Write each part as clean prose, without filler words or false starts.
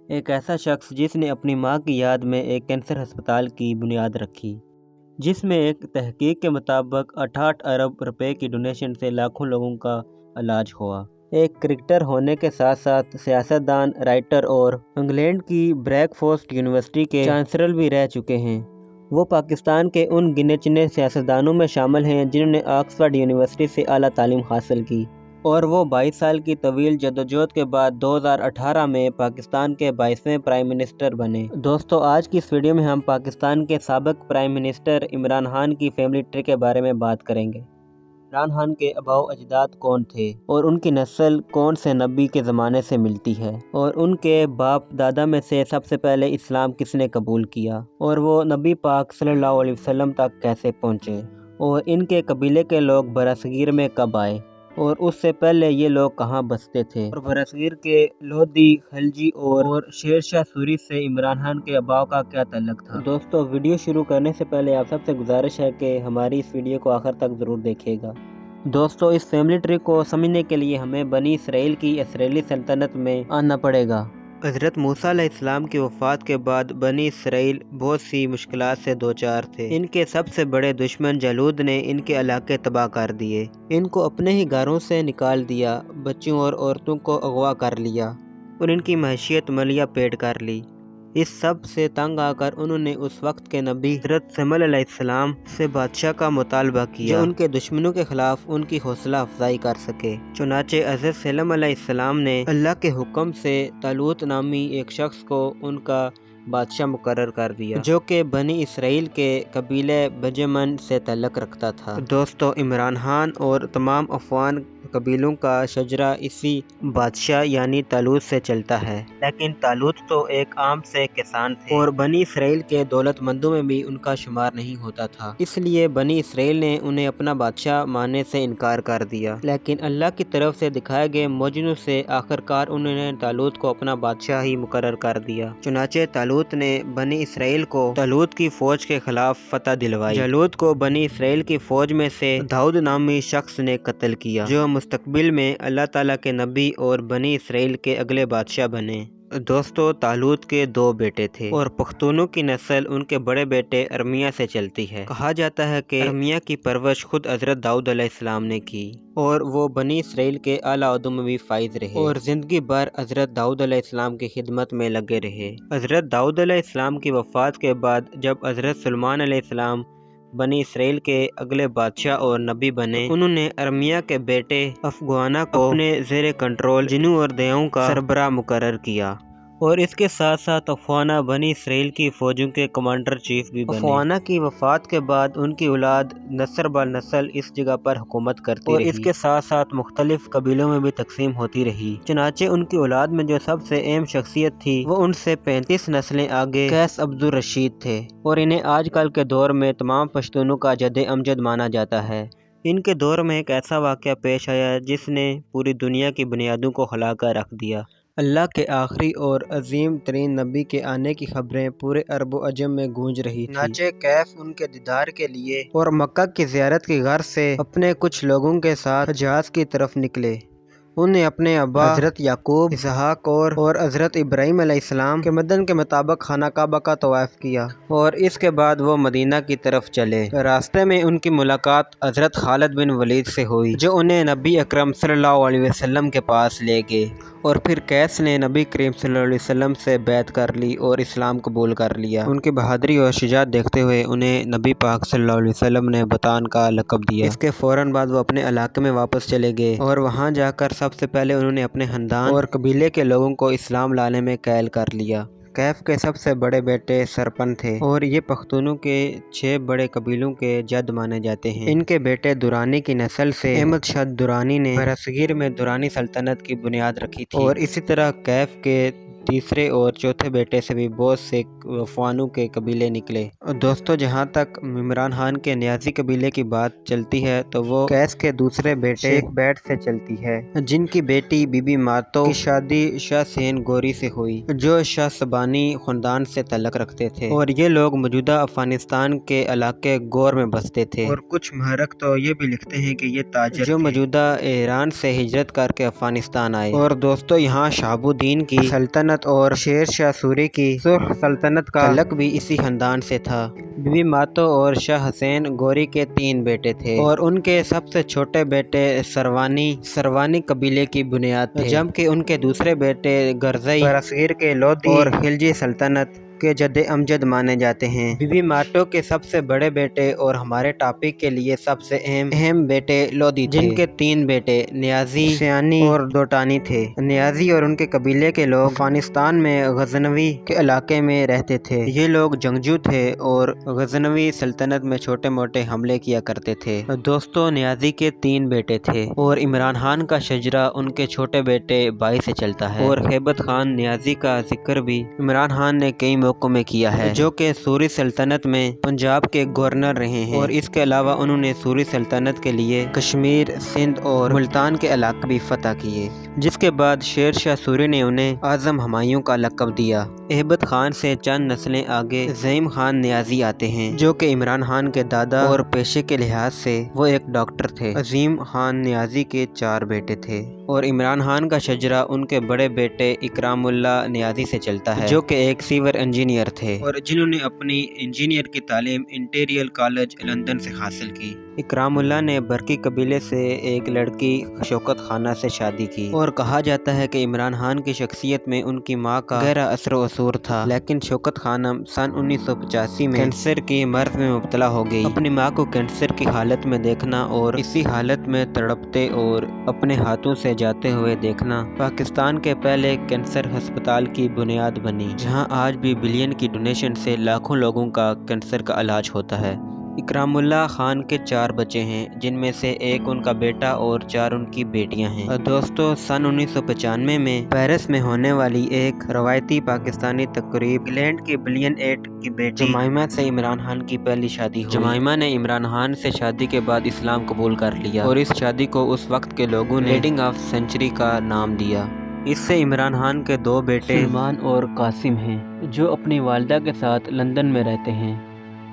ایک ایسا شخص جس نے اپنی ماں کی یاد میں ایک کینسر ہسپتال کی بنیاد رکھی، جس میں ایک تحقیق کے مطابق 68 ارب روپے کی ڈونیشن سے لاکھوں لوگوں کا علاج ہوا۔ ایک کرکٹر ہونے کے ساتھ ساتھ سیاستدان، رائٹر اور انگلینڈ کی بریک فورسٹ یونیورسٹی کے چانسلر بھی رہ چکے ہیں۔ وہ پاکستان کے ان گنے چنے سیاستدانوں میں شامل ہیں جنہوں نے آکسفورڈ یونیورسٹی سے اعلیٰ تعلیم حاصل کی، اور وہ 22 سال کی طویل جدوجہد کے بعد 2018 میں پاکستان کے 22ویں پرائم منسٹر بنے۔ دوستو، آج کی اس ویڈیو میں ہم پاکستان کے سابق پرائم منسٹر عمران خان کی فیملی ٹری کے بارے میں بات کریں گے۔ عمران خان کے آباء و اجداد کون تھے، اور ان کی نسل کون سے نبی کے زمانے سے ملتی ہے، اور ان کے باپ دادا میں سے سب سے پہلے اسلام کس نے قبول کیا، اور وہ نبی پاک صلی اللہ علیہ وسلم تک کیسے پہنچے، اور ان کے قبیلے کے لوگ برصغیر میں کب آئے، اور اس سے پہلے یہ لوگ کہاں بستے تھے، اور برصغیر کے لودھی، خلجی اور شیر شاہ سوری سے عمران خان کے آباء کا کیا تعلق تھا۔ دوستو، ویڈیو شروع کرنے سے پہلے آپ سب سے گزارش ہے کہ ہماری اس ویڈیو کو آخر تک ضرور دیکھیے گا۔ دوستو، اس فیملی ٹری کو سمجھنے کے لیے ہمیں بنی اسرائیل کی اسرائیلی سلطنت میں آنا پڑے گا۔ حضرت موسیٰ علیہ السلام کی وفات کے بعد بنی اسرائیل بہت سی مشکلات سے دوچار تھے۔ ان کے سب سے بڑے دشمن جالود نے ان کے علاقے تباہ کر دیے، ان کو اپنے ہی گھروں سے نکال دیا، بچوں اور عورتوں کو اغوا کر لیا، اور ان کی معیشت ملیہ پیٹ کر لی۔ اس سب سے تنگ آ کر انہوں نے اس وقت کے نبی حضرت سمویل علیہ السلام سے بادشاہ کا مطالبہ کیا جو ان کے دشمنوں کے خلاف ان کی حوصلہ افزائی کر سکے۔ چنانچہ حضرت سلیم علیہ السلام نے اللہ کے حکم سے طالوت نامی ایک شخص کو ان کا بادشاہ مقرر کر دیا، جو کہ بنی اسرائیل کے قبیلے بنجمن سے تعلق رکھتا تھا۔ دوستو، عمران خان اور تمام افغان قبیلوں کا شجرہ اسی بادشاہ یعنی طالوت سے چلتا ہے، لیکن طالوت تو ایک عام سے کسان تھے، اور بنی اسرائیل کے دولت مندوں میں بھی ان کا شمار نہیں ہوتا تھا، اس لیے بنی اسرائیل نے انہیں اپنا بادشاہ ماننے سے انکار کر دیا۔ لیکن اللہ کی طرف سے دکھائے گئے معجزوں سے آخرکار انہوں نے طالوت کو اپنا بادشاہ ہی مقرر کر دیا۔ چنانچہ طالوت نے بنی اسرائیل کو طالوت کی فوج کے خلاف فتح دلوائی۔ جالوت کو بنی اسرائیل کی فوج میں سے داؤد نامی شخص نے قتل کیا، جو مستقبل میں اللہ تعالیٰ کے نبی اور بنی اسرائیل کے اگلے بادشاہ بنے۔ دوستو، طالوت کے 2 بیٹے تھے، اور پختونوں کی نسل ان کے بڑے بیٹے ارمیہ سے چلتی ہے۔ کہا جاتا ہے کہ ارمیہ کی پرورش خود حضرت داؤد علیہ السلام نے کی، اور وہ بنی اسرائیل کے اعلیٰ عہدوں میں بھی فائز رہے، اور زندگی بھر حضرت داؤد علیہ السلام کی خدمت میں لگے رہے۔ حضرت داؤد علیہ السلام کی وفات کے بعد جب حضرت سلیمان علیہ السلام بنی اسرائیل کے اگلے بادشاہ اور نبی بنے، انہوں نے ارمیہ کے بیٹے افغوانا کو اپنے زیر کنٹرول جنوں اور دیاؤں کا سربراہ مقرر کیا، اور اس کے ساتھ ساتھ افغوانا بنی اسرائیل کی فوجوں کے کمانڈر چیف بھی بنے۔ افغوانا کی وفات کے بعد ان کی اولاد نسل بہ نسل اس جگہ پر حکومت کرتی رہی، اور اس کے ساتھ ساتھ مختلف قبیلوں میں بھی تقسیم ہوتی رہی۔ چنانچہ ان کی اولاد میں جو سب سے اہم شخصیت تھی وہ ان سے 35 نسلیں آگے قیس عبدالرشید تھے، اور انہیں آج کل کے دور میں تمام پشتونوں کا جد امجد مانا جاتا ہے۔ ان کے دور میں ایک ایسا واقعہ پیش آیا جس نے پوری دنیا کی بنیادوں کو ہلا کر رکھ دیا۔ اللہ کے آخری اور عظیم ترین نبی کے آنے کی خبریں پورے عرب و عجم میں گونج رہی تھیں۔ چنانچہ کیف ان کے دیدار کے لیے اور مکہ کی زیارت کی غرض سے اپنے کچھ لوگوں کے ساتھ حجاز کی طرف نکلے۔ انہیں اپنے ابا حضرت یعقوب، اسحاق اور حضرت ابراہیم علیہ السلام کے مدن کے مطابق خانہ کعبہ کا طواف کیا، اور اس کے بعد وہ مدینہ کی طرف چلے۔ راستے میں ان کی ملاقات حضرت خالد بن ولید سے ہوئی، جو انہیں نبی اکرم صلی اللہ علیہ وسلم کے پاس لے گئے، اور پھر قیس نے نبی کریم صلی اللہ علیہ وسلم سے بیعت کر لی اور اسلام قبول کر لیا۔ ان کی بہادری اور شجاعت دیکھتے ہوئے انہیں نبی پاک صلی اللہ علیہ وسلم نے بطان کا لقب دیا۔ اس کے فوراً بعد وہ اپنے علاقے میں واپس چلے گئے، اور وہاں جا کر سب سے پہلے انہوں نے اپنے خاندان اور قبیلے کے لوگوں کو اسلام لانے میں قائل کر لیا۔ کیف کے سب سے بڑے بیٹے سرپن تھے، اور یہ پختونوں کے 6 بڑے قبیلوں کے جد مانے جاتے ہیں۔ ان کے بیٹے درانی کی نسل سے احمد شاہ درانی نے برصغیر میں درانی سلطنت کی بنیاد رکھی تھی، اور اسی طرح کیف کے تیسرے اور چوتھے بیٹے سے بھی بہت سے افغانوں کے قبیلے نکلے۔ دوستو، جہاں تک عمران خان کے نیازی قبیلے کی بات چلتی ہے تو وہ قیس کے دوسرے بیٹے شیخ بیٹ سے چلتی ہے، جن کی بیٹی بی بی ماتو کی شادی شاہ سین گوری سے ہوئی، جو شاہ سبانی خاندان سے تعلق رکھتے تھے، اور یہ لوگ موجودہ افغانستان کے علاقے غور میں بستے تھے۔ اور کچھ محرک تو یہ بھی لکھتے ہیں کہ یہ تاجر جو موجودہ ایران سے ہجرت کر کے افغانستان آئے۔ اور دوستو، یہاں شہاب الدین کی سلطنت سلطنت اور شیر شاہ سوری کی سرخ سلطنت کا تعلق بھی اسی خاندان سے تھا۔ بی بی ماتو اور شاہ حسین گوری کے 3 بیٹے تھے اور ان کے سب سے چھوٹے بیٹے سروانی قبیلے کی بنیاد تھے، جبکہ ان کے دوسرے بیٹے گرزئی برصغیر کے لودھی اور خلجی سلطنت کے جد امجد مانے جاتے ہیں۔ بی بی ماتو کے سب سے بڑے بیٹے اور ہمارے ٹاپک کے لیے سب سے اہم بیٹے لودھی تھے، جن کے 3 بیٹے نیازی، سیانی اور دوٹانی تھے۔ نیازی اور ان کے قبیلے کے لوگ افغانستان میں غزنوی کے علاقے میں رہتے تھے۔ یہ لوگ جنگجو تھے اور غزنوی سلطنت میں چھوٹے موٹے حملے کیا کرتے تھے۔ دوستو، نیازی کے 3 بیٹے تھے اور عمران خان کا شجرہ ان کے چھوٹے بیٹے بائی سے چلتا ہے، اور ہیبت خان نیازی کا ذکر بھی عمران خان نے کئی موقعوں میں کیا ہے، جو کہ سوری سلطنت میں پنجاب کے گورنر رہے ہیں، اور اس کے علاوہ انہوں نے سوری سلطنت کے لیے کشمیر، سندھ اور ملتان کے علاقے بھی فتح کیے، جس کے بعد شیر شاہ سوری نے انہیں اعظم ہمایوں کا لقب دیا۔ ہیبت خان سے چند نسلیں آگے زعیم خان نیازی آتے ہیں، جو کہ عمران خان کے دادا اور پیشے کے لحاظ سے وہ ایک ڈاکٹر تھے۔ عظیم خان نیازی کے 4 بیٹے تھے اور عمران خان کا شجرہ ان کے بڑے بیٹے اکرام اللہ نیازی سے چلتا ہے، جو کہ ایک سیور انجینئر تھے اور جنہوں نے اپنی انجینئر کی تعلیم امپیریل کالج لندن سے حاصل کی۔ اکرام اللہ نے برقی قبیلے سے ایک لڑکی شوکت خانہ سے شادی کی، اور کہا جاتا ہے کہ عمران خان کی شخصیت میں ان کی ماں کا گہرا اثر و اثر تھا، لیکن شوکت خانم سن 1985 میں کینسر کی مرض میں مبتلا ہو گئی۔ اپنی ماں کو کینسر کی حالت میں دیکھنا اور اسی حالت میں تڑپتے اور اپنے ہاتھوں سے جاتے ہوئے دیکھنا پاکستان کے پہلے کینسر ہسپتال کی بنیاد بنی، جہاں آج بھی بلین کی ڈونیشن سے لاکھوں لوگوں کا کینسر کا علاج ہوتا ہے۔ اکرام اللہ خان کے 4 بچے ہیں، جن میں سے 1 ان کا بیٹا اور 4 ان کی بیٹیاں ہیں۔ دوستو، سن 1995 میں پیرس میں ہونے والی ایک روایتی پاکستانی تقریب انگلینڈ کی بلین 8 کی بیٹی جمائمہ سے عمران خان کی پہلی شادی ہوئی۔ جمائمہ نے عمران خان سے شادی کے بعد اسلام قبول کر لیا، اور اس شادی کو اس وقت کے لوگوں نے ویڈنگ آف سینچری کا نام دیا۔ اس سے عمران خان کے 2 بیٹے سلمان اور قاسم ہیں، جو اپنی والدہ کے ساتھ لندن میں رہتے ہیں،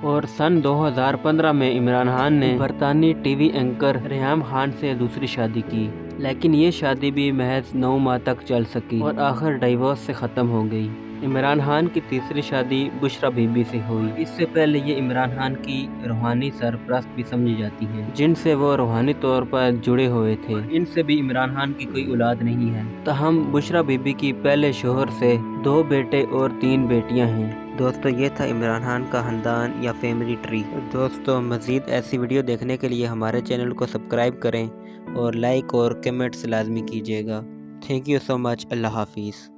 اور سن 2015 میں عمران خان نے برطانوی T V anchor Reham Khan سے دوسری شادی کی، لیکن یہ شادی بھی محض 9 ماہ تک چل سکی اور آخر ڈائیورس سے ختم ہو گئی۔ عمران خان کی تیسری شادی بشرا بی بی سے ہوئی۔ اس سے پہلے یہ عمران خان کی روحانی سرپرست بھی سمجھی جاتی ہیں، جن سے وہ روحانی طور پر جڑے ہوئے تھے۔ ان سے بھی عمران خان کی کوئی اولاد نہیں ہے، تاہم بشرا بی بی کی پہلے شوہر سے 2 بیٹے اور 3 بیٹیاں ہیں۔ دوستو، یہ تھا عمران خان کا خاندان یا فیملی ٹری۔ دوستو، مزید ایسی ویڈیو دیکھنے کے لیے ہمارے چینل کو سبسکرائب کریں اور لائک اور کمنٹس لازمی کیجیے گا۔ تھینک یو سو مچ۔ اللہ حافظ۔